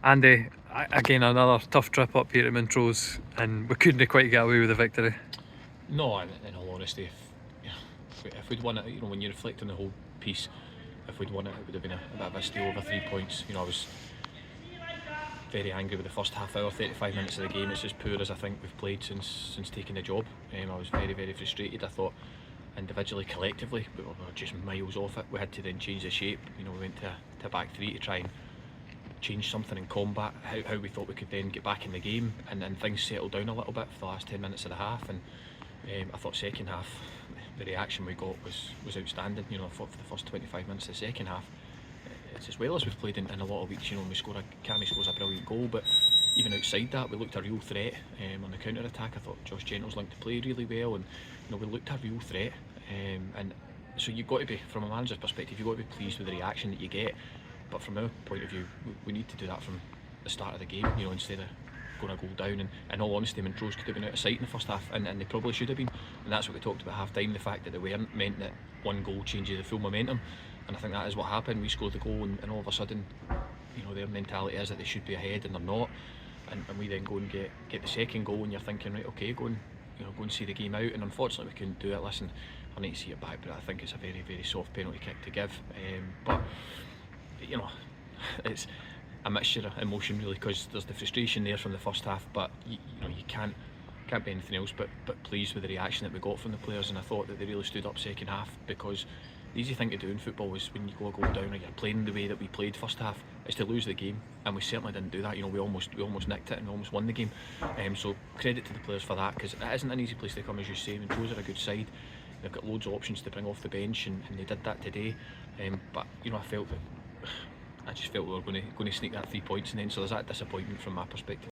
Andy, again another tough trip up here to Montrose, and we couldn't quite get away with the victory. No, in all honesty, if we'd won it, when you reflect on the whole piece, if we'd won it, it would have been a bit of a steal over 3 points. I was very angry with the first half hour, 35 minutes of the game. It's as poor as I think we've played since taking the job. I was very, very frustrated. I thought individually, collectively, we were just miles off it. We had to then change the shape. We went to back three to try and change something in combat, how we thought we could then get back in the game, and then things settled down a little bit for the last 10 minutes of the half. And I thought second half, the reaction we got was outstanding. I thought for the first 25 minutes of the second half, it's as well as we've played in a lot of weeks. Cammy scores a brilliant goal, but even outside that, we looked a real threat on the counter attack. I thought Josh Gentle's linked to play really well, and we looked a real threat. And so you've got to be, from a manager's perspective, you've got to be pleased with the reaction that you get. But from our point of view, we need to do that from the start of the game, instead of going a goal down. And in all honesty, Montrose could have been out of sight in the first half, and they probably should have been. And that's what we talked about half time, the fact that they weren't, meant that one goal changes the full momentum. And I think that is what happened. We scored the goal, and all of a sudden, their mentality is that they should be ahead, and they're not. And we then go and get the second goal, and you're thinking, right, okay, go and see the game out. And unfortunately, we couldn't do it. Listen, I need to see it back, but I think it's a very, very soft penalty kick to give. But it's a mixture of emotion really, because there's the frustration there from the first half, but you can't be anything else but pleased with the reaction that we got from the players. And I thought that they really stood up second half, because the easy thing to do in football is when you go a goal down, or you're playing the way that we played first half, is to lose the game, and we certainly didn't do that. We almost nicked it, and we almost won the game. So credit to the players for that, because it isn't an easy place to come, as you say. Montrose are a good side. They've got loads of options to bring off the bench, and they did that today. But I just felt we were going to sneak that 3 points, and then so there's that disappointment from my perspective.